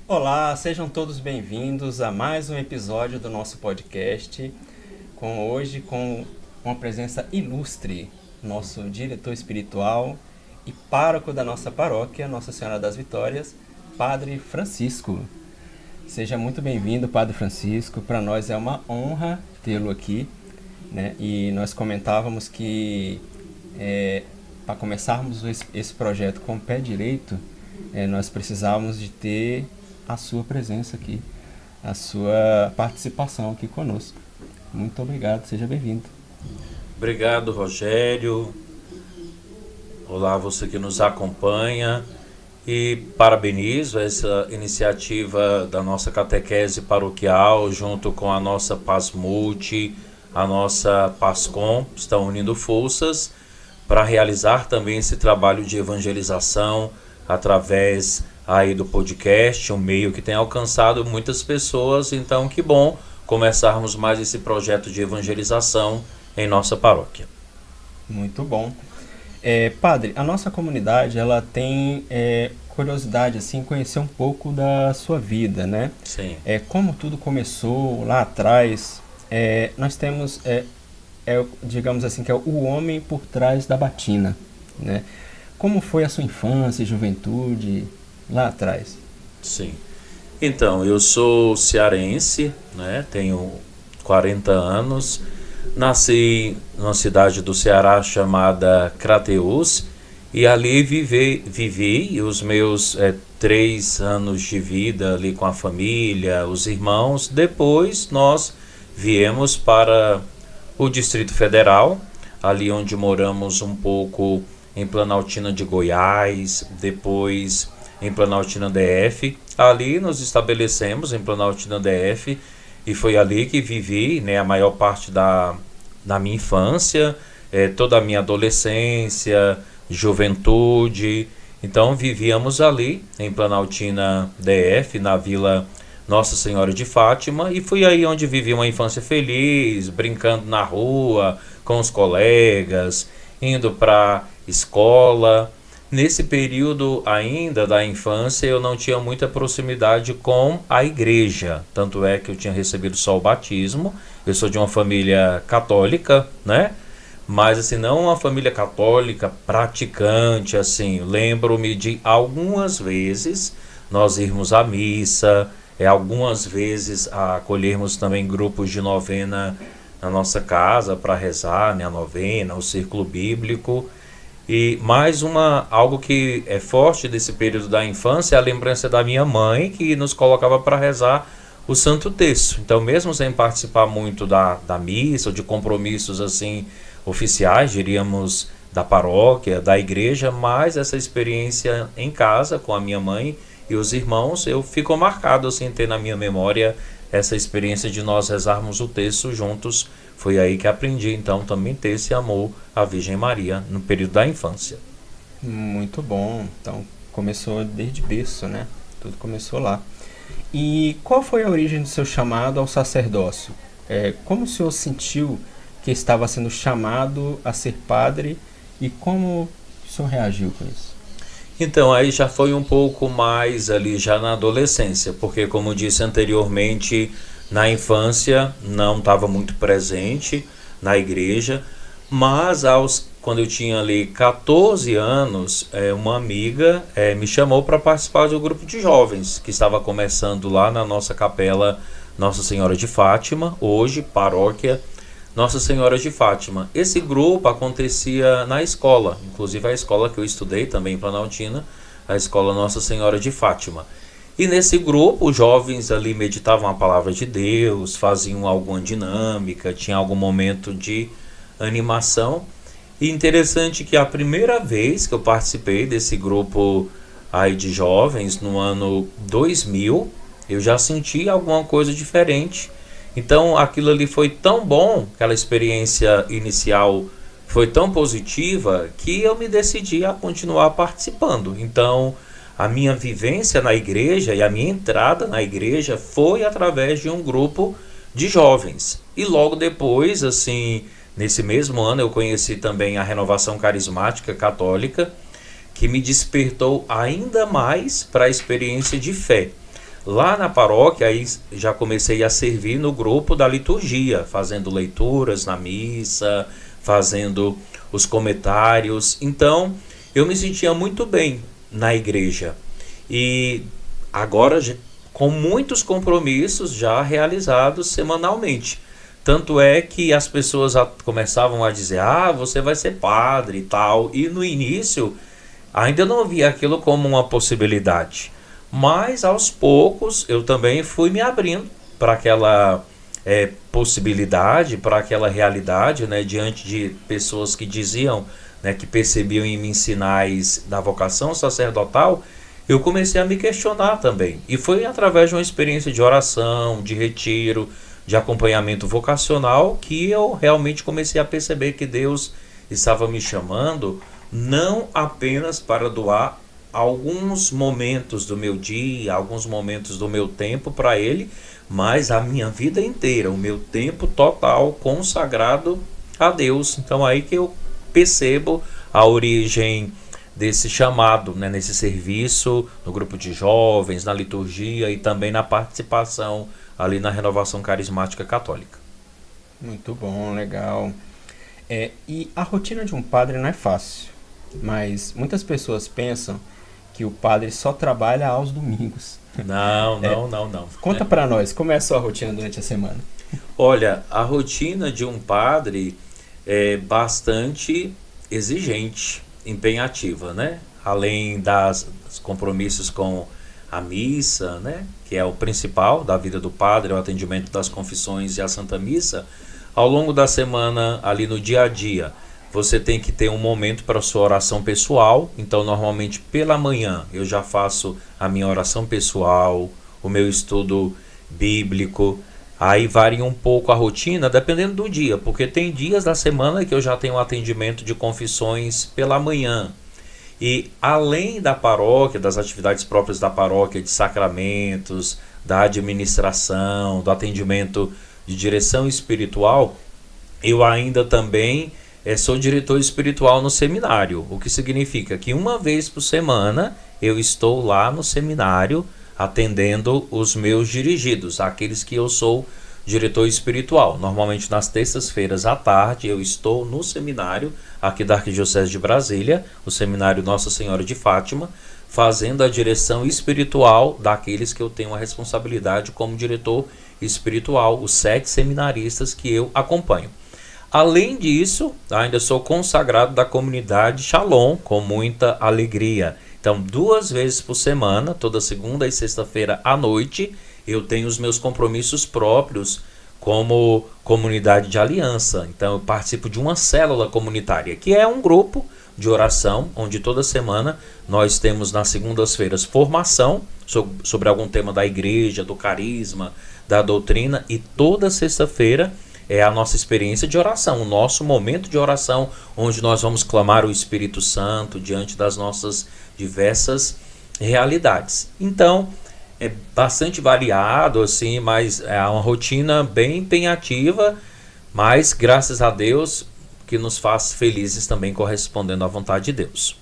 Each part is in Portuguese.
Olá, sejam todos bem-vindos a mais um episódio do nosso podcast, hoje com uma presença ilustre, nosso diretor espiritual e pároco da nossa paróquia, Nossa Senhora das Vitórias, Padre Francisco. Seja muito bem-vindo, Padre Francisco, para nós é uma honra tê-lo aqui, né? E nós comentávamos que para começarmos esse projeto com o pé direito, nós precisávamos de ter a sua presença aqui, a sua participação aqui conosco. Muito obrigado, seja bem-vindo. Obrigado, Rogério. Olá, você que nos acompanha. E parabenizo essa iniciativa da nossa catequese paroquial, junto com a nossa PASMULTI, a nossa PASCOM, estão unindo forças para realizar também esse trabalho de evangelização através aí do podcast, um meio que tem alcançado muitas pessoas. Então, que bom começarmos mais esse projeto de evangelização em nossa paróquia. Muito bom. Padre, a nossa comunidade, ela tem curiosidade, assim, conhecer um pouco da sua vida, né? Sim. Como tudo começou lá atrás, nós temos, digamos assim, que é o homem por trás da batina, né? Como foi a sua infância e juventude lá atrás? Sim. Então, eu sou cearense, né? Tenho 40 anos. Nasci numa cidade do Ceará chamada Crateús e ali vivi os meus 3 anos de vida ali com a família, os irmãos. Depois nós viemos para o Distrito Federal, ali onde moramos um pouco em Planaltina de Goiás, depois em Planaltina DF. Ali nos estabelecemos em Planaltina DF e foi ali que vivi, né, a maior parte da minha infância, toda a minha adolescência, juventude. Então vivíamos ali em Planaltina DF, na Vila Nossa Senhora de Fátima, e foi aí onde vivi uma infância feliz, brincando na rua com os colegas, indo para escola. Nesse período ainda da infância eu não tinha muita proximidade com a igreja, tanto é que eu tinha recebido só o batismo. Eu sou de uma família católica, né? Mas assim, não uma família católica praticante, assim. Lembro-me de algumas vezes nós irmos à missa, algumas vezes acolhermos também grupos de novena na nossa casa para rezar, né, a novena, o círculo bíblico. E mais algo que é forte desse período da infância é a lembrança da minha mãe, que nos colocava para rezar o Santo Terço. Então, mesmo sem participar muito da missa ou de compromissos assim oficiais, diríamos, da paróquia, da igreja, mas essa experiência em casa com a minha mãe e os irmãos, eu fico marcado assim, ter na minha memória essa experiência de nós rezarmos o terço juntos. Foi aí que aprendi, então, também ter esse amor à Virgem Maria no período da infância. Muito bom. Então, começou desde berço, né? Tudo começou lá. E qual foi a origem do seu chamado ao sacerdócio? Como o senhor sentiu que estava sendo chamado a ser padre e como o senhor reagiu com isso? Então, aí já foi um pouco mais ali já na adolescência, porque como disse anteriormente, na infância não estava muito presente na igreja, mas quando eu tinha ali 14 anos, uma amiga me chamou para participar de um grupo de jovens que estava começando lá na nossa capela Nossa Senhora de Fátima, hoje paróquia Nossa Senhora de Fátima. Esse grupo acontecia na escola, inclusive a escola que eu estudei também em Planaltina, a escola Nossa Senhora de Fátima. E nesse grupo, os jovens ali meditavam a palavra de Deus, faziam alguma dinâmica, tinha algum momento de animação. E interessante que a primeira vez que eu participei desse grupo aí de jovens, no ano 2000, eu já senti alguma coisa diferente. Então aquilo ali foi tão bom, aquela experiência inicial foi tão positiva, que eu me decidi a continuar participando. Então a minha vivência na igreja e a minha entrada na igreja foi através de um grupo de jovens. E logo depois, assim, nesse mesmo ano, eu conheci também a Renovação Carismática Católica, que me despertou ainda mais para a experiência de fé. Lá na paróquia, aí já comecei a servir no grupo da liturgia, fazendo leituras na missa, fazendo os comentários. Então, eu me sentia muito bem na igreja. E agora, com muitos compromissos já realizados semanalmente. Tanto é que as pessoas começavam a dizer, você vai ser padre e tal. E no início, ainda não via aquilo como uma possibilidade. Mas aos poucos eu também fui me abrindo para aquela possibilidade, para aquela realidade, né, diante de pessoas que diziam, né, que percebiam em mim sinais da vocação sacerdotal. Eu comecei a me questionar também. E foi através de uma experiência de oração, de retiro, de acompanhamento vocacional, que eu realmente comecei a perceber que Deus estava me chamando não apenas para doar alguns momentos do meu dia, alguns momentos do meu tempo para Ele, mas a minha vida inteira, o meu tempo total consagrado a Deus. Então aí que eu percebo a origem desse chamado, né, nesse serviço, no grupo de jovens, na liturgia e também na participação ali na renovação carismática católica. Muito bom, legal. E a rotina de um padre não é fácil, mas muitas pessoas pensam que o padre só trabalha aos domingos. Não. Conta pra nós, como é a sua rotina durante a semana? Olha, a rotina de um padre é bastante exigente, empenhativa, né? Além dos compromissos com a missa, né, que é o principal da vida do padre, o atendimento das confissões e a Santa Missa. Ao longo da semana, ali no dia a dia, você tem que ter um momento para a sua oração pessoal. Então, normalmente pela manhã eu já faço a minha oração pessoal, o meu estudo bíblico. Aí varia um pouco a rotina, dependendo do dia, porque tem dias da semana que eu já tenho um atendimento de confissões pela manhã. E além da paróquia, das atividades próprias da paróquia, de sacramentos, da administração, do atendimento de direção espiritual, eu ainda também sou diretor espiritual no seminário, o que significa que uma vez por semana eu estou lá no seminário atendendo os meus dirigidos, aqueles que eu sou diretor espiritual. Normalmente nas terças-feiras à tarde eu estou no seminário aqui da Arquidiocese de Brasília, o Seminário Nossa Senhora de Fátima, fazendo a direção espiritual daqueles que eu tenho a responsabilidade como diretor espiritual, os 7 seminaristas que eu acompanho. Além disso, ainda sou consagrado da comunidade Shalom, com muita alegria. Então, 2 vezes por semana, toda segunda e sexta-feira à noite, eu tenho os meus compromissos próprios como comunidade de aliança. Então, eu participo de uma célula comunitária, que é um grupo de oração, onde toda semana nós temos nas segundas-feiras formação sobre algum tema da igreja, do carisma, da doutrina, e toda sexta-feira é a nossa experiência de oração, o nosso momento de oração, onde nós vamos clamar o Espírito Santo diante das nossas diversas realidades. Então, é bastante variado, assim, mas é uma rotina bem empenhativa, mas graças a Deus que nos faz felizes também correspondendo à vontade de Deus.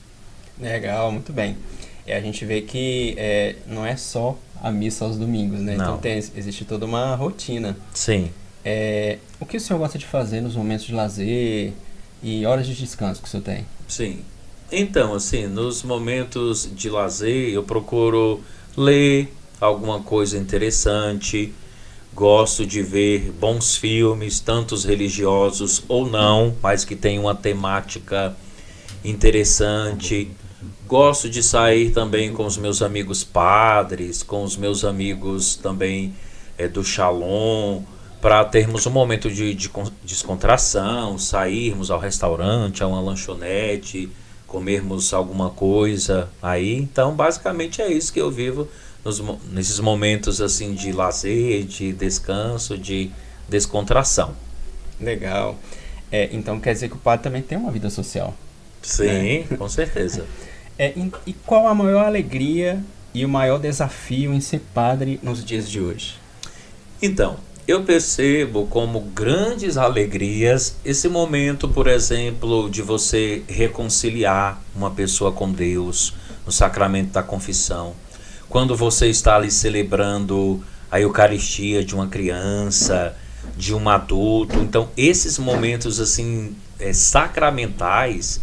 Legal, muito bem. A gente vê que não é só a missa aos domingos, né? Não. Então existe toda uma rotina. Sim. O que o senhor gosta de fazer nos momentos de lazer e horas de descanso que o senhor tem? Sim. Então, assim, nos momentos de lazer eu procuro ler alguma coisa interessante, gosto de ver bons filmes, tantos religiosos ou não, mas que tem uma temática interessante. Gosto de sair também com os meus amigos padres, com os meus amigos também do Shalom, para termos um momento de descontração, sairmos ao restaurante, a uma lanchonete, comermos alguma coisa aí. Então, basicamente é isso que eu vivo nesses momentos assim de lazer, de descanso, de descontração. Legal. Então quer dizer que o padre também tem uma vida social. Sim, com certeza. E qual a maior alegria e o maior desafio em ser padre nos dias de hoje? Então, eu percebo como grandes alegrias esse momento, por exemplo, de você reconciliar uma pessoa com Deus no sacramento da confissão. quando você está ali celebrando a Eucaristia de uma criança, de um adulto. Então, esses momentos assim sacramentais,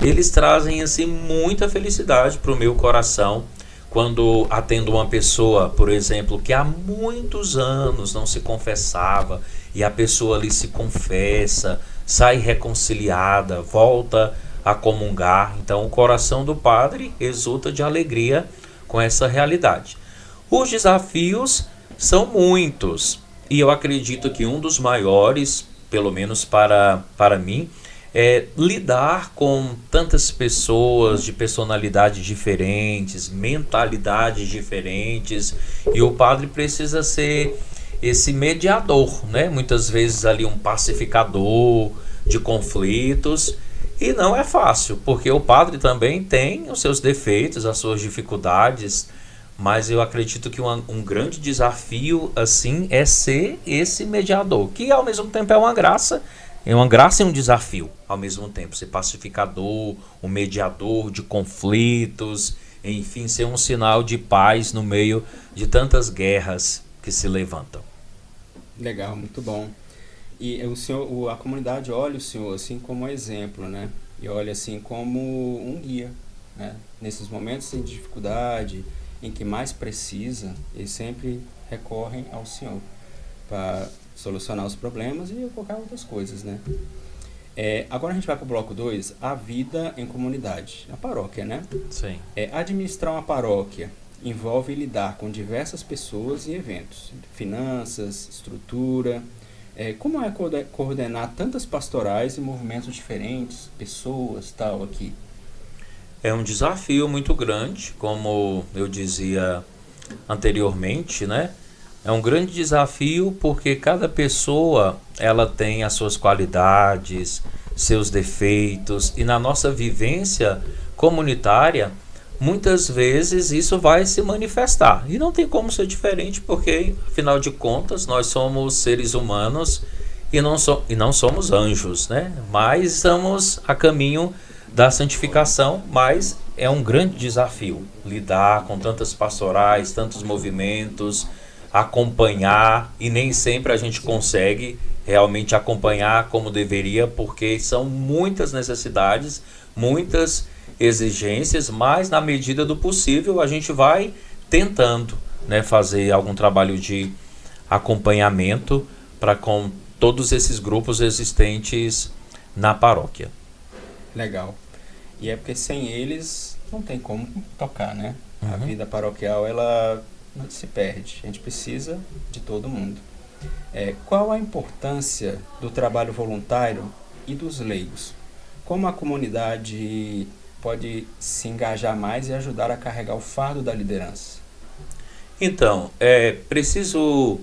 eles trazem assim muita felicidade para o meu coração. Quando atendo uma pessoa, por exemplo, que há muitos anos não se confessava, e a pessoa ali se confessa, sai reconciliada, volta a comungar. Então o coração do padre exulta de alegria com essa realidade. Os desafios são muitos, e eu acredito que um dos maiores, pelo menos para mim, é lidar com tantas pessoas de personalidades diferentes, mentalidades diferentes, e o padre precisa ser esse mediador, né? Muitas vezes ali um pacificador de conflitos, e não é fácil, porque o padre também tem os seus defeitos, as suas dificuldades, mas eu acredito que um grande desafio assim é ser esse mediador, que ao mesmo tempo é uma graça e um desafio ao mesmo tempo. Ser pacificador, um mediador de conflitos, enfim, ser um sinal de paz no meio de tantas guerras que se levantam. Legal, muito bom. E o senhor, a comunidade olha o senhor assim como exemplo, né? E olha assim como um guia, né? Nesses momentos de dificuldade, em que mais precisa, eles sempre recorrem ao senhor para solucionar os problemas e qualquer outras coisas, né? Agora a gente vai para o bloco 2, a vida em comunidade, a paróquia, né? Sim. Administrar uma paróquia envolve lidar com diversas pessoas e eventos, finanças, estrutura. Como é coordenar tantas pastorais e movimentos diferentes, pessoas, tal, aqui? É um desafio muito grande, como eu dizia anteriormente, né? É um grande desafio porque cada pessoa ela tem as suas qualidades, seus defeitos, e na nossa vivência comunitária, muitas vezes isso vai se manifestar. E não tem como ser diferente, porque, afinal de contas, nós somos seres humanos e não somos anjos, né? Mas estamos a caminho da santificação, mas é um grande desafio lidar com tantas pastorais, tantos movimentos, acompanhar, e nem sempre a gente consegue realmente acompanhar como deveria, porque são muitas necessidades, muitas exigências, mas na medida do possível a gente vai tentando, né, fazer algum trabalho de acompanhamento para com todos esses grupos existentes na paróquia. Legal. E é porque sem eles não tem como tocar, né? Uhum. A vida paroquial, ela não se perde. A gente precisa de todo mundo. Qual a importância do trabalho voluntário e dos leigos? Como a comunidade pode se engajar mais e ajudar a carregar o fardo da liderança? Então, é preciso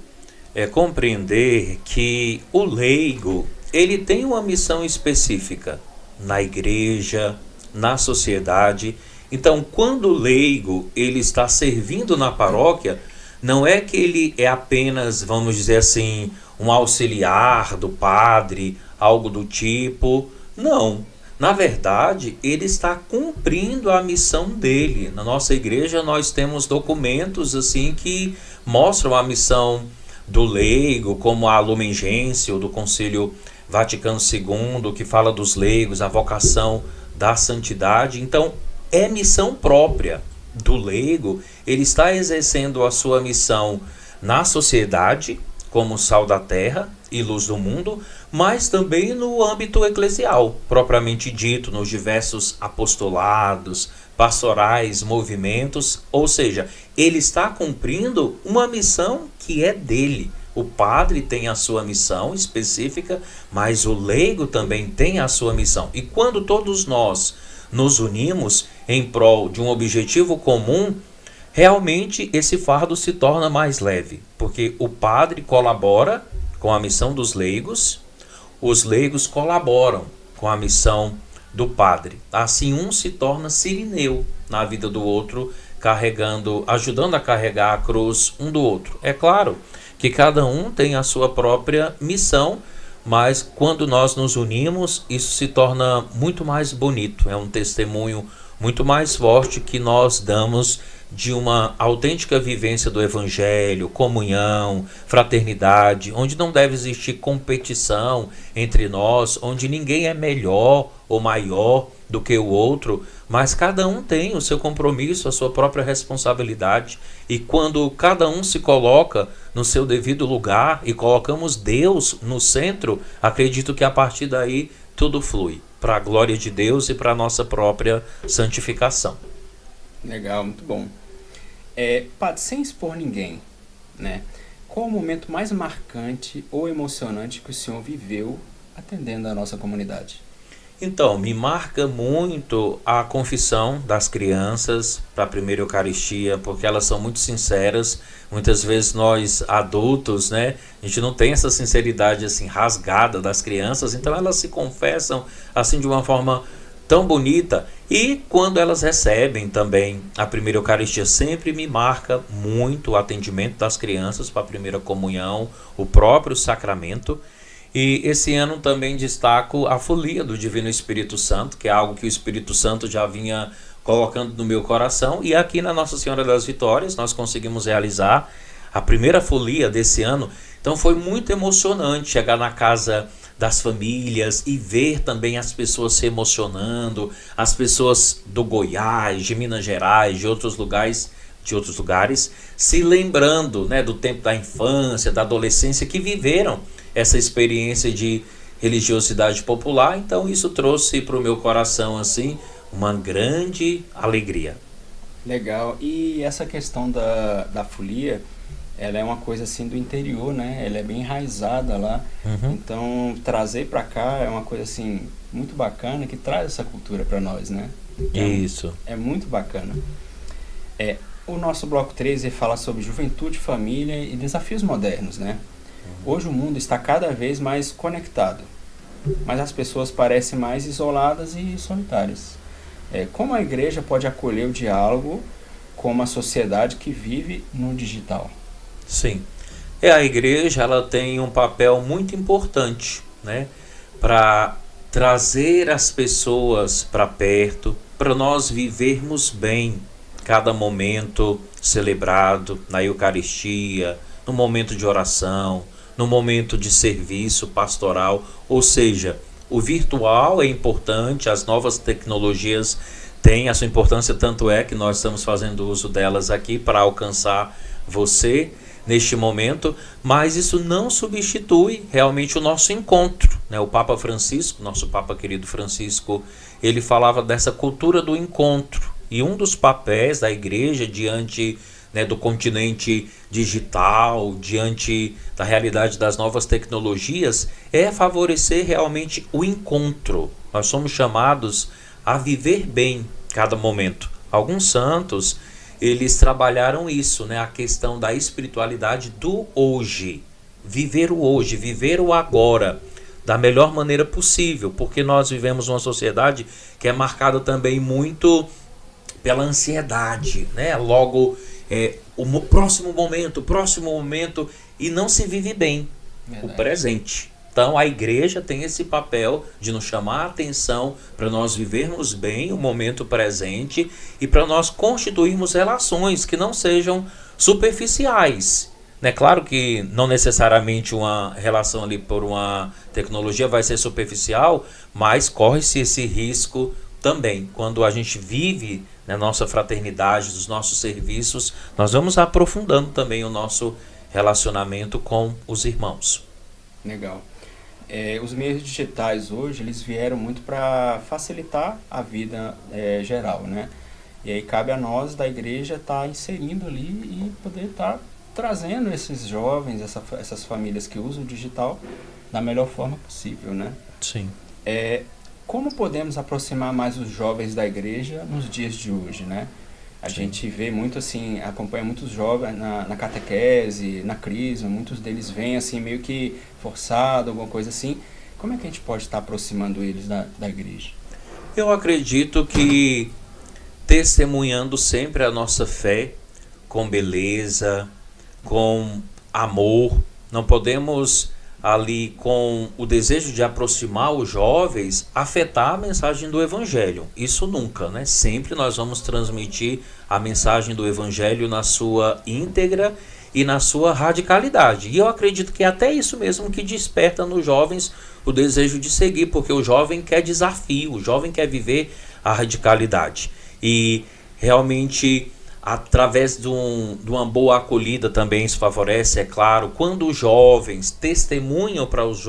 compreender que o leigo, ele tem uma missão específica na igreja, na sociedade. Então, quando o leigo ele está servindo na paróquia, não é que ele é apenas, vamos dizer assim, um auxiliar do padre, algo do tipo. Não. Na verdade, ele está cumprindo a missão dele. Na nossa igreja, nós temos documentos assim que mostram a missão do leigo, como a Lumen Gentium do Concílio Vaticano II, que fala dos leigos, a vocação da santidade. Então, é missão própria do leigo. Ele está exercendo a sua missão na sociedade, como sal da terra e luz do mundo, mas também no âmbito eclesial, propriamente dito, nos diversos apostolados, pastorais, movimentos. Ou seja, ele está cumprindo uma missão que é dele. O padre tem a sua missão específica, mas o leigo também tem a sua missão. E quando todos nós nos unimos em prol de um objetivo comum, realmente esse fardo se torna mais leve, porque o padre colabora com a missão dos leigos, os leigos colaboram com a missão do padre. Assim, um se torna sirineu na vida do outro, ajudando a carregar a cruz um do outro. É claro que cada um tem a sua própria missão, mas quando nós nos unimos, isso se torna muito mais bonito. É um testemunho muito mais forte que nós damos de uma autêntica vivência do Evangelho, comunhão, fraternidade, onde não deve existir competição entre nós, onde ninguém é melhor ou maior do que o outro, mas cada um tem o seu compromisso, a sua própria responsabilidade, e quando cada um se coloca no seu devido lugar e colocamos Deus no centro, acredito que a partir daí tudo flui para a glória de Deus e para a nossa própria santificação. Legal, muito bom. Padre, sem expor ninguém, né? Qual o momento mais marcante ou emocionante que o senhor viveu atendendo a nossa comunidade? Então, me marca muito a confissão das crianças para a primeira Eucaristia, porque elas são muito sinceras. Muitas vezes nós adultos, né, a gente não tem essa sinceridade assim rasgada das crianças, então elas se confessam assim de uma forma tão bonita. E quando elas recebem também a primeira Eucaristia, sempre me marca muito o atendimento das crianças para a primeira comunhão, o próprio sacramento. E esse ano também destaco a folia do Divino Espírito Santo, que é algo que o Espírito Santo já vinha colocando no meu coração. E aqui na Nossa Senhora das Vitórias nós conseguimos realizar a primeira folia desse ano. Então foi muito emocionante chegar na casa das famílias e ver também as pessoas se emocionando, as pessoas do Goiás, de Minas Gerais, de outros lugares, se lembrando, né, do tempo da infância, da adolescência, que viveram essa experiência de religiosidade popular. Então isso trouxe para o meu coração assim uma grande alegria. Legal. E essa questão da folia, ela é uma coisa assim do interior, né? Ela é bem enraizada lá. Então trazer para cá é uma coisa assim muito bacana, que traz essa cultura para nós, né? Então, isso. É muito bacana. O nosso bloco 13 fala sobre juventude, família e desafios modernos, né? Hoje o mundo está cada vez mais conectado, mas as pessoas parecem mais isoladas e solitárias. Como a igreja pode acolher o diálogo com uma sociedade que vive no digital? Sim, a igreja ela tem um papel muito importante, né, para trazer as pessoas para perto, para nós vivermos bem cada momento celebrado na Eucaristia, no momento de oração, no momento de serviço pastoral. Ou seja, o virtual é importante, as novas tecnologias têm a sua importância, tanto é que nós estamos fazendo uso delas aqui para alcançar você neste momento, mas isso não substitui realmente o nosso encontro, né? O Papa Francisco, nosso Papa querido Francisco, ele falava dessa cultura do encontro, e um dos papéis da igreja diante, né, do continente digital, diante da realidade das novas tecnologias, é favorecer realmente o encontro. Nós somos chamados a viver bem cada momento. Alguns santos, eles trabalharam isso, né, a questão da espiritualidade do hoje. Viver o hoje, viver o agora, da melhor maneira possível, porque nós vivemos uma sociedade que é marcada também muito pela ansiedade, né? Logo, o próximo momento, e não se vive bem. Verdade. O presente. Então a igreja tem esse papel de nos chamar a atenção para nós vivermos bem o momento presente e para nós constituirmos relações que não sejam superficiais. É claro que não necessariamente uma relação ali por uma tecnologia vai ser superficial, mas corre-se esse risco também. Quando a gente vive na nossa fraternidade, dos nossos serviços, nós vamos aprofundando também o nosso relacionamento com os irmãos. Legal. Os meios digitais hoje, eles vieram muito para facilitar a vida geral, né? E aí cabe a nós da igreja estar inserindo ali e poder estar trazendo esses jovens, essas famílias que usam o digital da melhor forma possível, né? Sim. Como podemos aproximar mais os jovens da igreja nos dias de hoje, né? A Sim. gente vê muito assim, acompanha muitos jovens na catequese, na crisma, muitos deles vêm assim meio que forçado, alguma coisa assim. Como é que a gente pode estar aproximando eles da igreja? Eu acredito que testemunhando sempre a nossa fé com beleza, com amor, não podemos ali com o desejo de aproximar os jovens, afetar a mensagem do Evangelho. Isso nunca, né? Sempre nós vamos transmitir a mensagem do Evangelho na sua íntegra e na sua radicalidade. E eu acredito que é até isso mesmo que desperta nos jovens o desejo de seguir, porque o jovem quer desafio, o jovem quer viver a radicalidade. E realmente, através de uma boa acolhida também isso favorece, é claro. Quando os jovens testemunham para os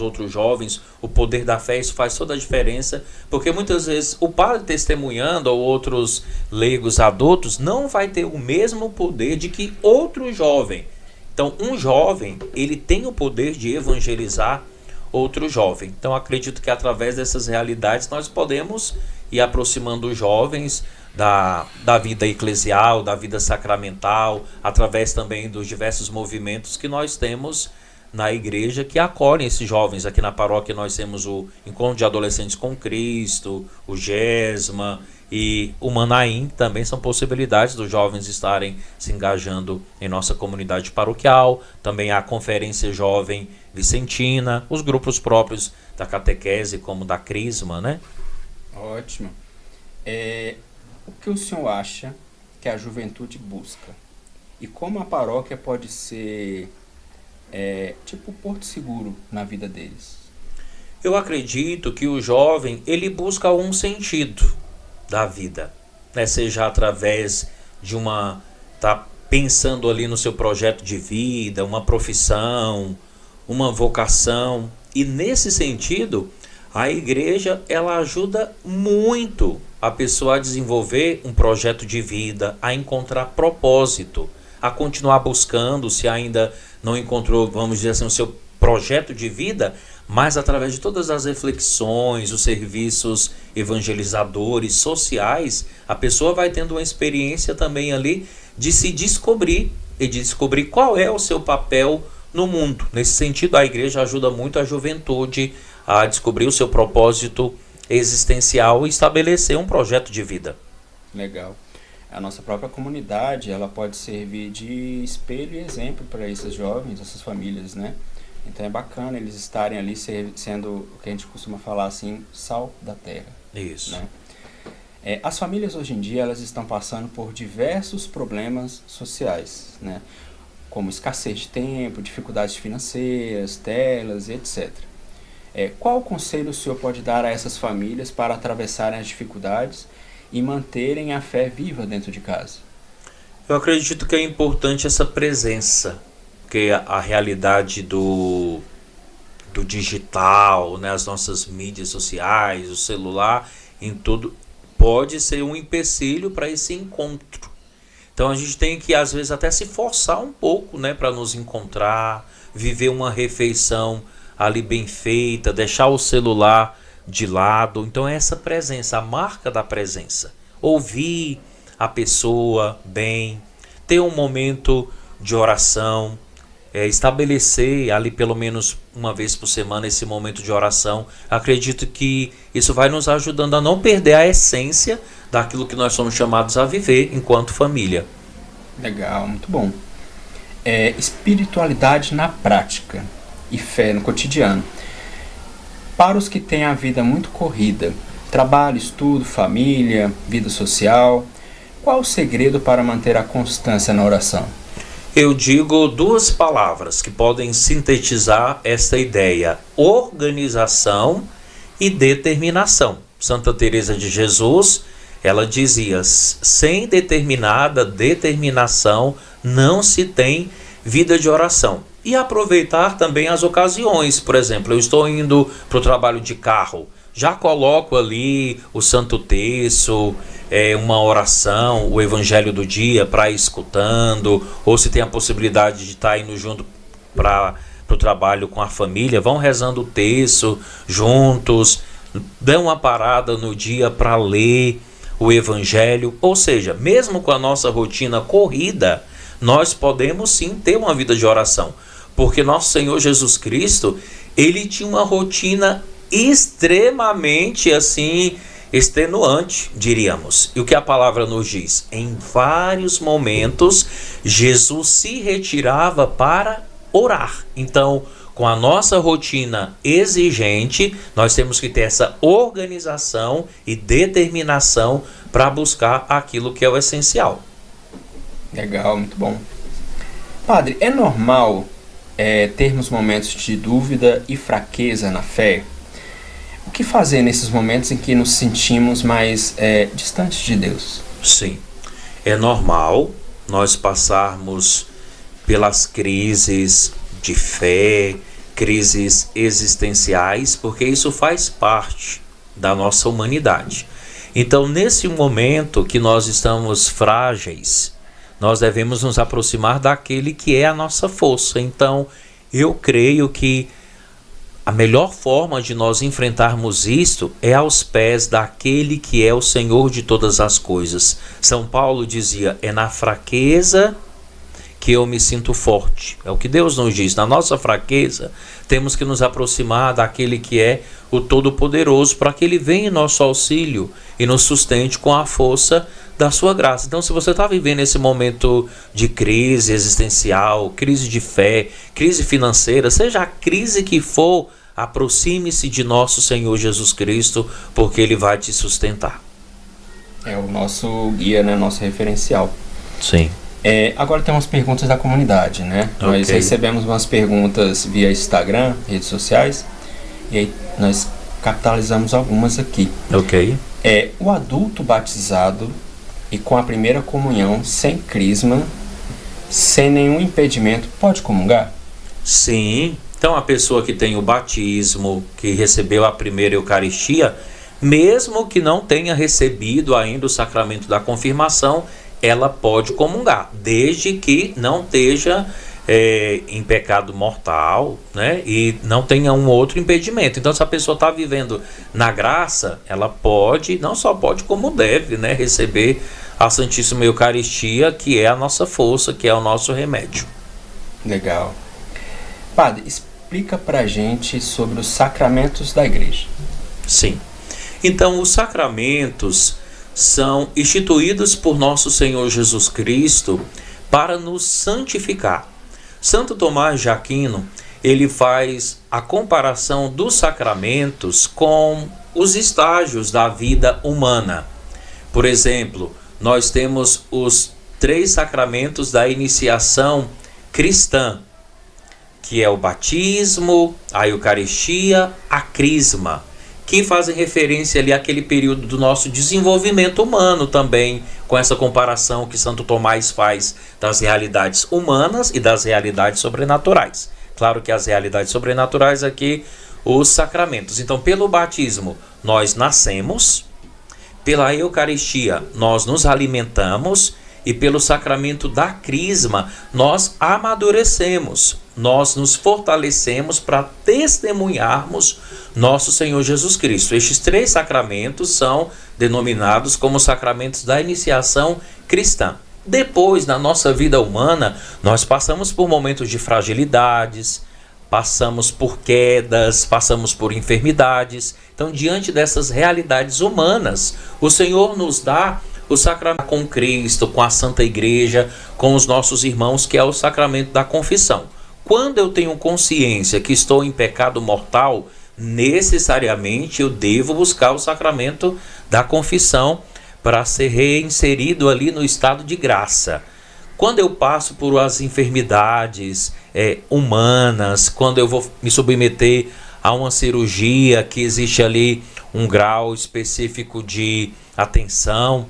outros jovens o poder da fé, isso faz toda a diferença, porque muitas vezes o padre testemunhando ou outros leigos adultos não vai ter o mesmo poder de que outro jovem. Então, um jovem, ele tem o poder de evangelizar outro jovem. Então, acredito que através dessas realidades nós podemos ir aproximando os jovens da vida eclesial, da vida sacramental, através também dos diversos movimentos que nós temos na igreja que acolhem esses jovens. Aqui na paróquia nós temos o Encontro de Adolescentes com Cristo, o GESMA e o Manaim. Também são possibilidades dos jovens estarem se engajando em nossa comunidade paroquial. Também a Conferência Jovem Vicentina, os grupos próprios da catequese, como da Crisma, né? Ótimo. O que o senhor acha que a juventude busca? E como a paróquia pode ser tipo porto seguro na vida deles? Eu acredito que o jovem, ele busca um sentido da vida, né? Seja através de tá pensando ali no seu projeto de vida, uma profissão, uma vocação. E nesse sentido, a igreja, ela ajuda muito a pessoa a desenvolver um projeto de vida, a encontrar propósito, a continuar buscando, se ainda não encontrou, vamos dizer assim, o seu projeto de vida, mas através de todas as reflexões, os serviços evangelizadores, sociais, a pessoa vai tendo uma experiência também ali de se descobrir e de descobrir qual é o seu papel no mundo. Nesse sentido, a igreja ajuda muito a juventude a descobrir o seu propósito existencial e estabelecer um projeto de vida. Legal. A nossa própria comunidade, ela pode servir de espelho e exemplo para esses jovens, essas famílias, né? Então é bacana eles estarem ali sendo o que a gente costuma falar assim, sal da terra. Isso. Né? As famílias hoje em dia, elas estão passando por diversos problemas sociais, né? Como escassez de tempo, dificuldades financeiras, telas, etc. Qual conselho o senhor pode dar a essas famílias para atravessarem as dificuldades e manterem a fé viva dentro de casa? Eu acredito que é importante essa presença, porque a realidade do digital, né, as nossas mídias sociais, o celular, em tudo, pode ser um empecilho para esse encontro. Então a gente tem que, às vezes, até se forçar um pouco, né, para nos encontrar, viver uma refeição ali bem feita, deixar o celular de lado. Então é essa presença, a marca da presença. Ouvir a pessoa bem, ter um momento de oração, estabelecer ali pelo menos uma vez por semana esse momento de oração. Acredito que isso vai nos ajudando a não perder a essência daquilo que nós somos chamados a viver enquanto família. Legal, muito bom. Espiritualidade na prática e fé no cotidiano. Para os que têm a vida muito corrida, trabalho, estudo, família, vida social, qual o segredo para manter a constância na oração? Eu digo duas palavras que podem sintetizar esta ideia: organização e determinação. Santa Teresa de Jesus, ela dizia: sem determinada determinação não se tem vida de oração. E aproveitar também as ocasiões. Por exemplo, eu estou indo para o trabalho de carro, já coloco ali o Santo Terço, uma oração, o Evangelho do dia para ir escutando, ou se tem a possibilidade de estar indo junto para o trabalho com a família, vão rezando o terço juntos, dão uma parada no dia para ler o Evangelho. Ou seja, mesmo com a nossa rotina corrida, nós podemos sim ter uma vida de oração, porque nosso Senhor Jesus Cristo, ele tinha uma rotina extremamente assim extenuante, diríamos. E o que a palavra nos diz? Em vários momentos Jesus se retirava para orar. Então, com a nossa rotina exigente, nós temos que ter essa organização e determinação para buscar aquilo que é o essencial. Legal, muito bom. Padre, é normal termos momentos de dúvida e fraqueza na fé? O que fazer nesses momentos em que nos sentimos mais distantes de Deus? Sim, é normal nós passarmos pelas crises de fé, crises existenciais, porque isso faz parte da nossa humanidade. Então, nesse momento que nós estamos frágeis, nós devemos nos aproximar daquele que é a nossa força. Então, eu creio que a melhor forma de nós enfrentarmos isto é aos pés daquele que é o Senhor de todas as coisas. São Paulo dizia, é na fraqueza que eu me sinto forte. É o que Deus nos diz. Na nossa fraqueza, temos que nos aproximar daquele que é o Todo-Poderoso, para que Ele venha em nosso auxílio e nos sustente com a força da sua graça. Então, se você está vivendo esse momento de crise existencial, crise de fé, crise financeira, seja a crise que for, aproxime-se de nosso Senhor Jesus Cristo, porque Ele vai te sustentar. É o nosso guia, né? Nosso referencial. Sim. Agora tem umas perguntas da comunidade, né? Okay. Nós recebemos umas perguntas via Instagram, redes sociais, e aí nós capitalizamos algumas aqui. Ok. O adulto batizado e com a primeira comunhão, sem crisma, sem nenhum impedimento, pode comungar? Sim. Então a pessoa que tem o batismo, que recebeu a primeira Eucaristia, mesmo que não tenha recebido ainda o sacramento da confirmação, ela pode comungar, desde que não esteja em pecado mortal, né? E não tenha um outro impedimento. Então, se a pessoa está vivendo na graça, ela pode, não só pode, como deve, né? Receber a Santíssima Eucaristia, que é a nossa força, que é o nosso remédio. Legal. Padre, explica pra gente sobre os sacramentos da igreja. Sim. Então, os sacramentos são instituídos por nosso Senhor Jesus Cristo para nos santificar. Santo Tomás de Aquino, ele faz a comparação dos sacramentos com os estágios da vida humana. Por exemplo, nós temos os 3 sacramentos da iniciação cristã, que é o batismo, a Eucaristia, a crisma, que fazem referência ali àquele período do nosso desenvolvimento humano também, com essa comparação que Santo Tomás faz das realidades humanas e das realidades sobrenaturais. Claro que as realidades sobrenaturais aqui, os sacramentos. Então, pelo batismo, nós nascemos, pela Eucaristia, nós nos alimentamos, e pelo sacramento da crisma, nós amadurecemos, nós nos fortalecemos para testemunharmos nosso Senhor Jesus Cristo. Estes 3 sacramentos são denominados como sacramentos da iniciação cristã. Depois, na nossa vida humana, nós passamos por momentos de fragilidades, passamos por quedas, passamos por enfermidades. Então, diante dessas realidades humanas, o Senhor nos dá o sacramento com Cristo, com a Santa Igreja, com os nossos irmãos, que é o sacramento da confissão. Quando eu tenho consciência que estou em pecado mortal, necessariamente eu devo buscar o sacramento da confissão para ser reinserido ali no estado de graça. Quando eu passo por as enfermidades humanas, quando eu vou me submeter a uma cirurgia que existe ali um grau específico de atenção,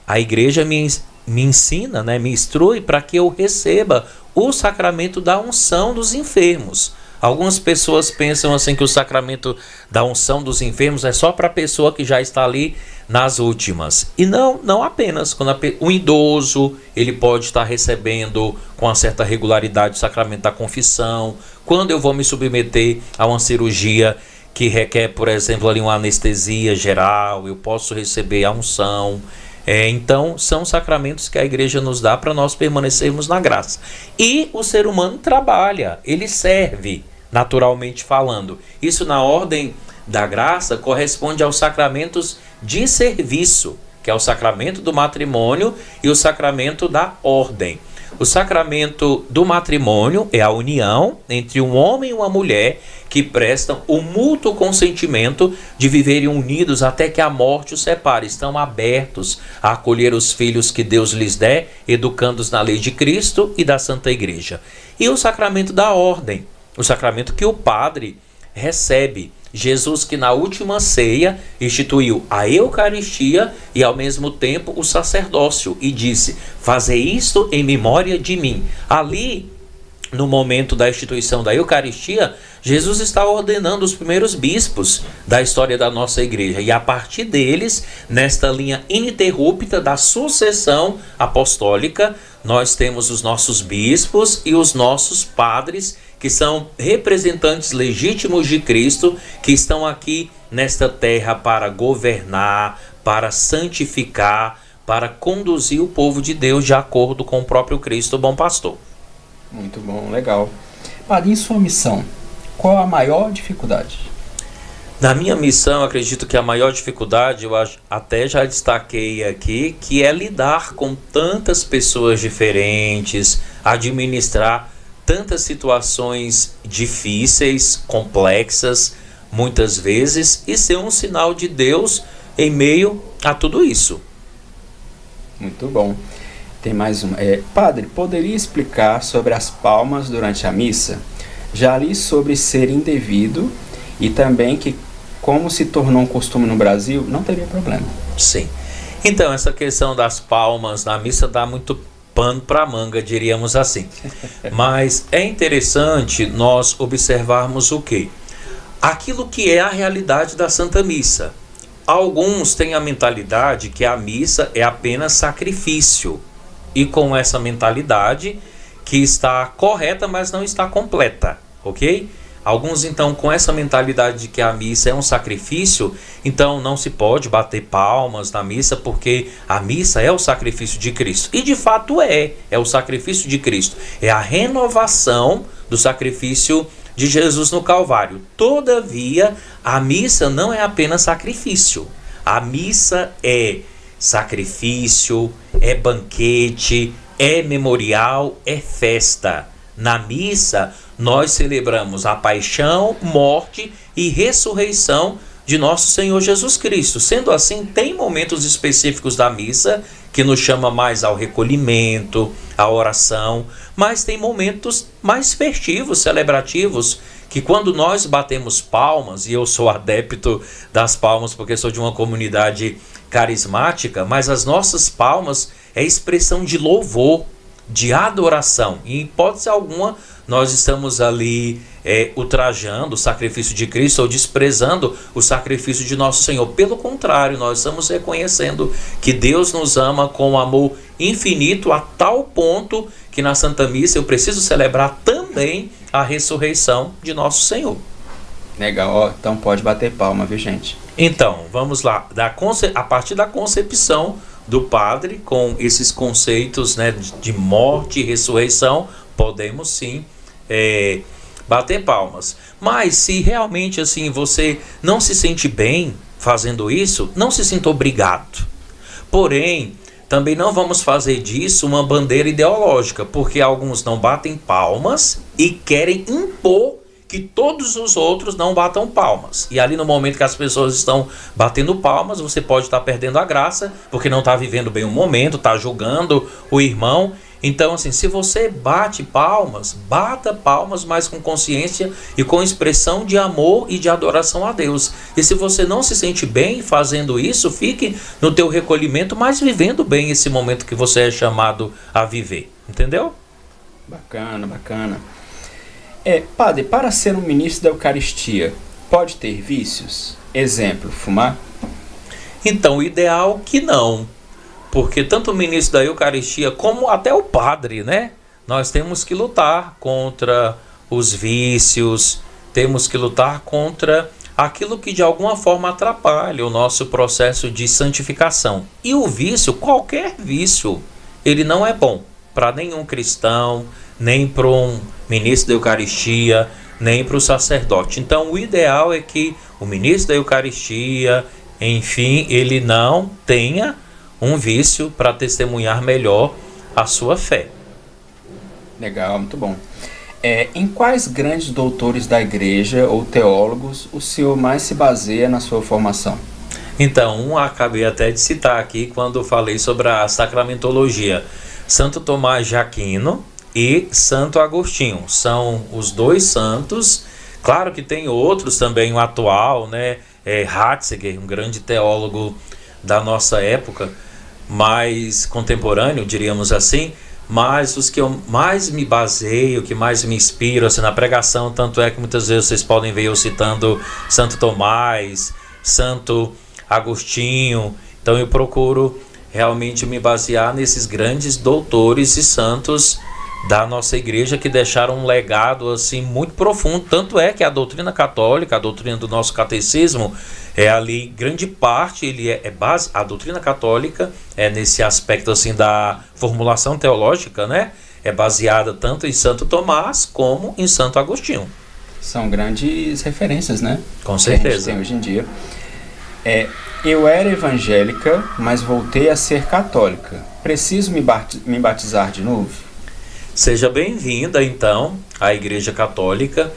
a igreja me ensina, né, me instrui para que eu receba o sacramento da unção dos enfermos. Algumas pessoas pensam assim que o sacramento da unção dos enfermos é só para a pessoa que já está ali nas últimas. E não apenas. Quando um idoso, ele pode estar recebendo com uma certa regularidade o sacramento da confissão. Quando eu vou me submeter a uma cirurgia que requer, por exemplo, ali uma anestesia geral, eu posso receber a unção. Então, são sacramentos que a igreja nos dá para nós permanecermos na graça. E o ser humano trabalha, ele serve, naturalmente falando. Isso na ordem da graça corresponde aos sacramentos de serviço, que é o sacramento do matrimônio e o sacramento da ordem. O sacramento do matrimônio é a união entre um homem e uma mulher que prestam o mútuo consentimento de viverem unidos até que a morte os separe. Estão abertos a acolher os filhos que Deus lhes der, educando-os na lei de Cristo e da Santa Igreja. E o sacramento da ordem, o sacramento que o padre recebe. Jesus, que na última ceia instituiu a Eucaristia e ao mesmo tempo o sacerdócio e disse: fazei isto em memória de mim. Ali, no momento da instituição da Eucaristia, Jesus está ordenando os primeiros bispos da história da nossa igreja. E a partir deles, nesta linha ininterrupta da sucessão apostólica, nós temos os nossos bispos e os nossos padres, que são representantes legítimos de Cristo, que estão aqui nesta terra para governar, para santificar, para conduzir o povo de Deus de acordo com o próprio Cristo, o bom pastor. Muito bom, legal. Padre, em sua missão, qual a maior dificuldade? Na minha missão, acredito que a maior dificuldade, eu até já destaquei aqui, que é lidar com tantas pessoas diferentes, administrar tantas situações difíceis, complexas, muitas vezes, e ser um sinal de Deus em meio a tudo isso. Muito bom. Tem mais uma. Padre, poderia explicar sobre as palmas durante a missa? Já li sobre ser indevido e também que, como se tornou um costume no Brasil, não teria problema. Sim. Então, essa questão das palmas na missa dá muito pano para manga, diríamos assim. Mas é interessante nós observarmos o quê? Aquilo que é a realidade da Santa Missa. Alguns têm a mentalidade que a missa é apenas sacrifício. E com essa mentalidade que está correta, mas não está completa, ok? Alguns então com essa mentalidade de que a missa é um sacrifício, então não se pode bater palmas na missa porque a missa é o sacrifício de Cristo. E de fato é o sacrifício de Cristo. É a renovação do sacrifício de Jesus no Calvário. Todavia, a missa não é apenas sacrifício. A missa é sacrifício, é banquete, é memorial, é festa. Na missa, nós celebramos a paixão, morte e ressurreição de nosso Senhor Jesus Cristo. Sendo assim, tem momentos específicos da missa que nos chama mais ao recolhimento, à oração, mas tem momentos mais festivos, celebrativos, que quando nós batemos palmas, e eu sou adepto das palmas porque sou de uma comunidade carismática, mas as nossas palmas é expressão de louvor, de adoração. Em hipótese alguma, nós estamos ali ultrajando o sacrifício de Cristo ou desprezando o sacrifício de nosso Senhor. Pelo contrário, nós estamos reconhecendo que Deus nos ama com um amor infinito a tal ponto que na Santa Missa eu preciso celebrar também a ressurreição de nosso Senhor. Legal, então pode bater palma, viu, gente? Então, vamos lá. A partir da concepção do padre, com esses conceitos, né, de morte e ressurreição, podemos sim bater palmas. Mas se realmente assim você não se sente bem fazendo isso, não se sinta obrigado. Porém, também não vamos fazer disso uma bandeira ideológica, porque alguns não batem palmas e querem impor que todos os outros não batam palmas. E ali no momento que as pessoas estão batendo palmas, você pode estar perdendo a graça, porque não está vivendo bem o momento, está julgando o irmão. Então, assim, se você bate palmas, bata palmas, mas com consciência e com expressão de amor e de adoração a Deus. E se você não se sente bem fazendo isso, fique no teu recolhimento, mas vivendo bem esse momento que você é chamado a viver. Entendeu? Bacana, bacana. Padre, para ser um ministro da Eucaristia, pode ter vícios? Exemplo, fumar? Então, o ideal que não. Porque tanto o ministro da Eucaristia como até o padre, né? Nós temos que lutar contra os vícios, temos que lutar contra aquilo que de alguma forma atrapalha o nosso processo de santificação. E o vício, qualquer vício, ele não é bom para nenhum cristão, nem para um ministro da Eucaristia, nem para o sacerdote. Então o ideal é que o ministro da Eucaristia, enfim, ele não tenha um vício para testemunhar melhor a sua fé. Legal, muito bom. Em quais grandes doutores da igreja ou teólogos o senhor mais se baseia na sua formação? Então, acabei até de citar aqui quando falei sobre a sacramentologia. Santo Tomás de Aquino e Santo Agostinho são os dois santos. Claro que tem outros também, o atual, né? Ratzinger, um grande teólogo da nossa época, mais contemporâneo, diríamos assim. Mas os que eu mais me baseio, que mais me inspiro assim, na pregação, tanto é que muitas vezes vocês podem ver eu citando Santo Tomás, Santo Agostinho. Então eu procuro realmente me basear nesses grandes doutores e santos da nossa igreja que deixaram um legado assim muito profundo. Tanto é que a doutrina católica, a doutrina do nosso catecismo, ali grande parte ele é base. A doutrina católica é nesse aspecto assim da formulação teológica, né? É baseada tanto em Santo Tomás como em Santo Agostinho. São grandes referências, né? Com certeza. Que a gente tem hoje em dia. Eu era evangélica, mas voltei a ser católica. Preciso me batizar de novo? Seja bem-vinda, então, à Igreja Católica.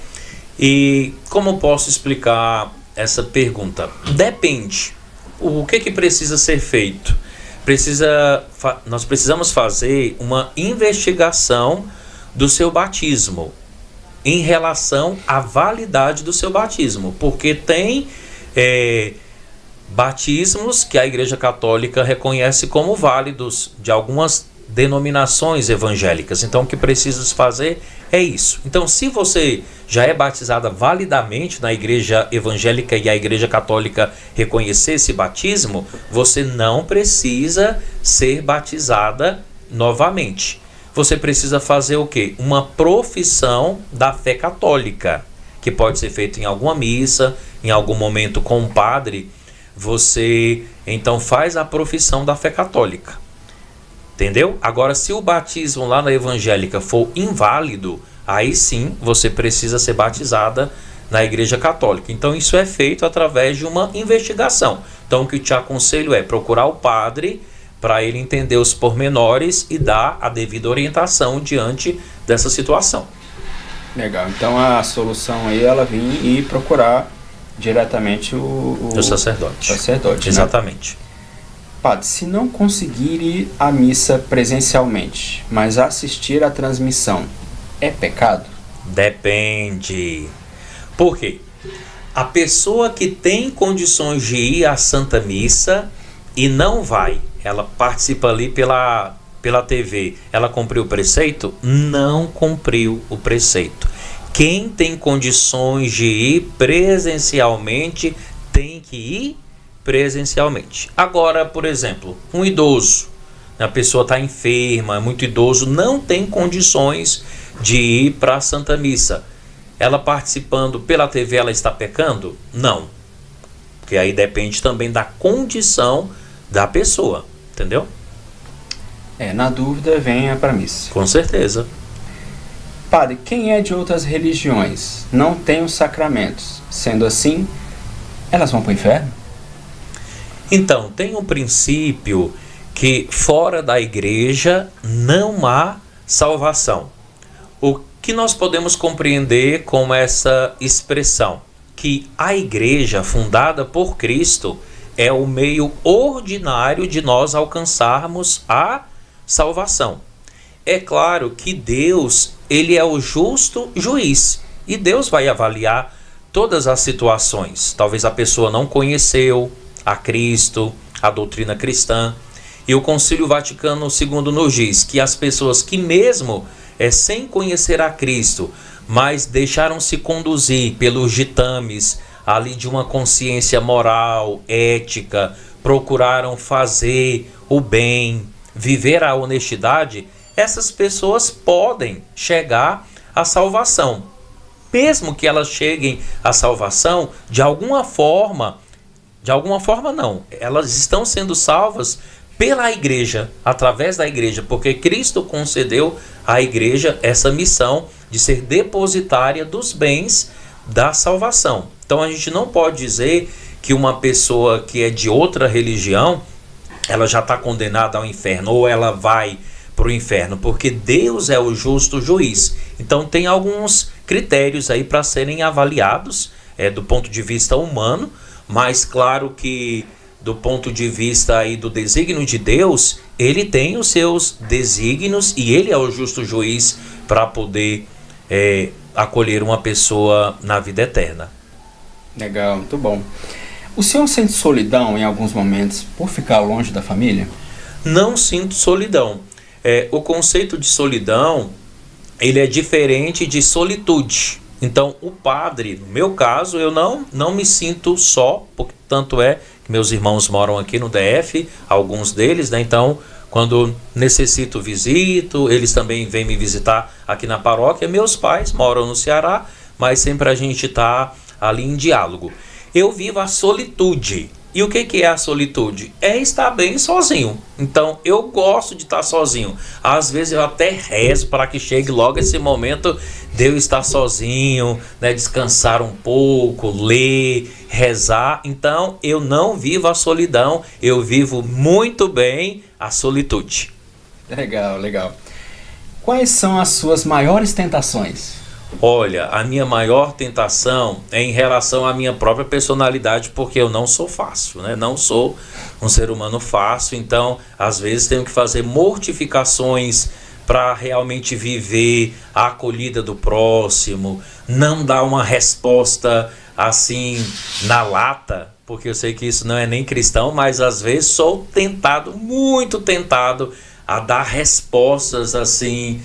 E como posso explicar essa pergunta? Depende. O que precisa ser feito? Nós precisamos fazer uma investigação do seu batismo em relação à validade do seu batismo. Porque tem batismos que a Igreja Católica reconhece como válidos de algumas denominações evangélicas. Então o que precisa fazer é isso. Então se você já é batizada validamente na igreja evangélica e a Igreja Católica reconhecer esse batismo, você não precisa ser batizada novamente. Você precisa fazer o quê? Uma profissão da fé católica, que pode ser feita em alguma missa, em algum momento com um padre. Você então faz a profissão da fé católica. Entendeu? Agora, se o batismo lá na evangélica for inválido, aí sim você precisa ser batizada na Igreja Católica. Então isso é feito através de uma investigação. Então o que eu te aconselho é procurar o padre para ele entender os pormenores e dar a devida orientação diante dessa situação. Legal. Então a solução aí ela vir e procurar diretamente o sacerdote. Né? Exatamente. Padre, se não conseguir ir à missa presencialmente, mas assistir à transmissão, é pecado? Depende. Por quê? A pessoa que tem condições de ir à Santa Missa e não vai, ela participa ali pela TV, ela cumpriu o preceito? Não cumpriu o preceito. Quem tem condições de ir presencialmente tem que ir presencialmente. Agora, por exemplo, um idoso, a pessoa está enferma, é muito idoso, não tem condições de ir para a Santa Missa. Ela participando pela TV, ela está pecando? Não. Porque aí depende também da condição da pessoa, entendeu? Na dúvida, venha para a missa. Com certeza. Padre, quem é de outras religiões não tem os sacramentos. Sendo assim, elas vão para o inferno? Então, tem um princípio que fora da igreja não há salvação. O que nós podemos compreender com essa expressão? Que a igreja fundada por Cristo é o meio ordinário de nós alcançarmos a salvação. É claro que Deus, ele é o justo juiz e Deus vai avaliar todas as situações. Talvez a pessoa não conheceu a Cristo, a doutrina cristã, e o Concílio Vaticano II nos diz que as pessoas que mesmo sem conhecer a Cristo, mas deixaram-se conduzir pelos ditames ali de uma consciência moral, ética, procuraram fazer o bem, viver a honestidade, essas pessoas podem chegar à salvação. Mesmo que elas cheguem à salvação, de alguma forma não, elas estão sendo salvas pela igreja, através da igreja, porque Cristo concedeu à igreja essa missão de ser depositária dos bens da salvação. Então a gente não pode dizer que uma pessoa que é de outra religião, ela já está condenada ao inferno, ou ela vai para o inferno, porque Deus é o justo juiz. Então tem alguns critérios aí para serem avaliados do ponto de vista humano, mas claro que do ponto de vista aí do desígnio de Deus, ele tem os seus desígnios e ele é o justo juiz para poder acolher uma pessoa na vida eterna. Legal, muito bom. O senhor sente solidão em alguns momentos por ficar longe da família? Não sinto solidão. O conceito de solidão, ele é diferente de solitude. Então, o padre, no meu caso, eu não me sinto só, porque tanto é que meus irmãos moram aqui no DF, alguns deles, né? Então, quando necessito visito, eles também vêm me visitar aqui na paróquia. Meus pais moram no Ceará, mas sempre a gente está ali em diálogo. Eu vivo a solitude. E o que é a solitude? É estar bem sozinho. Então eu gosto de estar sozinho. Às vezes eu até rezo para que chegue logo esse momento de eu estar sozinho, né? Descansar um pouco, ler, rezar. Então eu não vivo a solidão, eu vivo muito bem a solitude. Legal, legal. Quais são as suas maiores tentações? Olha, a minha maior tentação é em relação à minha própria personalidade, porque eu não sou fácil, né? Não sou um ser humano fácil, então às vezes tenho que fazer mortificações para realmente viver a acolhida do próximo, não dar uma resposta assim na lata, porque eu sei que isso não é nem cristão, mas às vezes sou tentado, muito tentado a dar respostas assim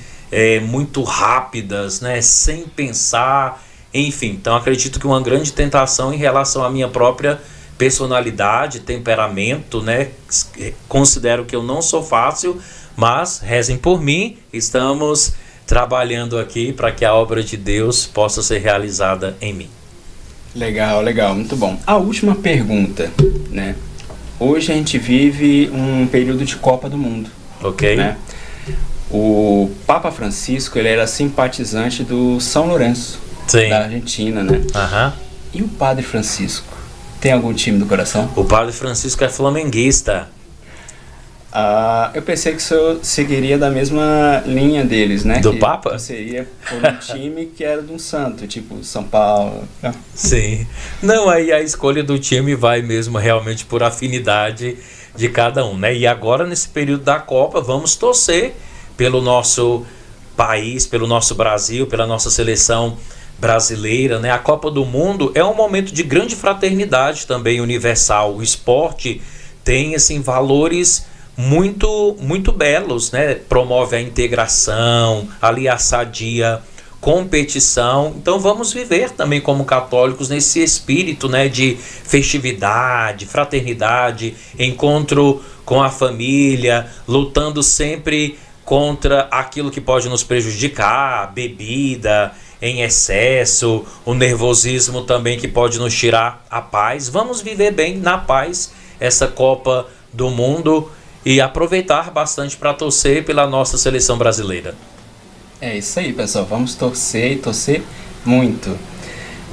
muito rápidas, né? Sem pensar, enfim. Então acredito que uma grande tentação em relação à minha própria personalidade, temperamento, né? Considero que eu não sou fácil, mas rezem por mim, estamos trabalhando aqui para que a obra de Deus possa ser realizada em mim. Legal, legal, muito bom. A última pergunta, né? Hoje a gente vive um período de Copa do Mundo. Ok. Né? O Papa Francisco, ele era simpatizante do São Lourenço, Sim. Da Argentina, né? Uhum. E o Padre Francisco? Tem algum time do coração? O Padre Francisco é flamenguista. Eu pensei que o senhor seguiria da mesma linha deles, né? Do que Papa? Seria por um time que era de um santo, tipo São Paulo. Sim. Não, aí a escolha do time vai mesmo realmente por afinidade de cada um, né? E agora, nesse período da Copa, vamos torcer pelo nosso país, pelo nosso Brasil, pela nossa seleção brasileira, né? A Copa do Mundo é um momento de grande fraternidade também universal. O esporte tem assim valores muito muito belos, né? Promove a integração, ali a sadia competição. Então vamos viver também como católicos nesse espírito, né, de festividade, fraternidade, encontro com a família, lutando sempre contra aquilo que pode nos prejudicar, a bebida em excesso, o nervosismo também que pode nos tirar a paz. Vamos viver bem na paz essa Copa do Mundo e aproveitar bastante para torcer pela nossa seleção brasileira. É isso aí, pessoal. Vamos torcer e torcer muito.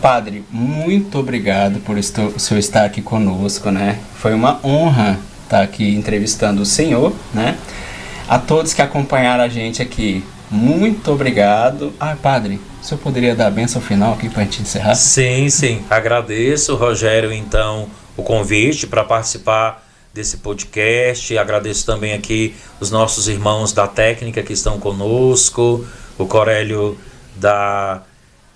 Padre, muito obrigado por o senhor estar aqui conosco, né? Foi uma honra estar aqui entrevistando o senhor, né? A todos que acompanharam a gente aqui, muito obrigado. Padre, o senhor poderia dar a bênção final aqui para a gente encerrar? Sim, sim. Agradeço, Rogério, então, o convite para participar desse podcast. Agradeço também aqui os nossos irmãos da técnica que estão conosco, o Corélio da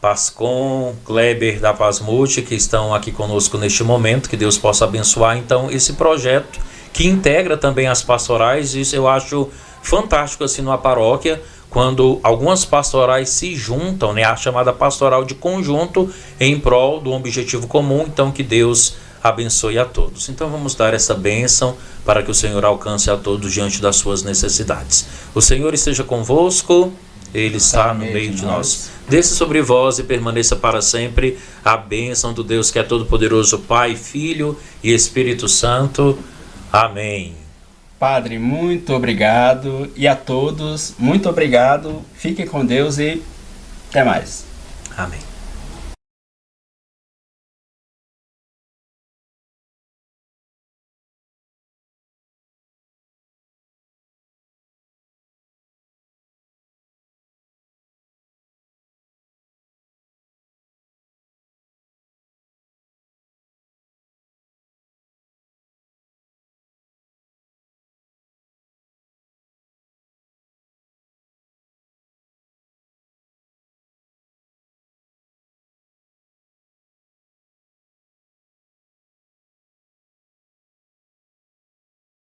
Pascom, Kleber da Pasmute, que estão aqui conosco neste momento. Que Deus possa abençoar então esse projeto que integra também as pastorais. Isso eu acho fantástico assim numa paróquia, quando algumas pastorais se juntam, né, a chamada pastoral de conjunto em prol do objetivo comum. Então que Deus abençoe a todos. Então vamos dar essa bênção para que o Senhor alcance a todos diante das suas necessidades. O Senhor esteja convosco, Ele está no meio de nós. Desça sobre vós e permaneça para sempre a bênção do Deus que é todo-poderoso, Pai, Filho e Espírito Santo. Amém. Padre, muito obrigado. E a todos, muito obrigado. Fiquem com Deus e até mais. Amém.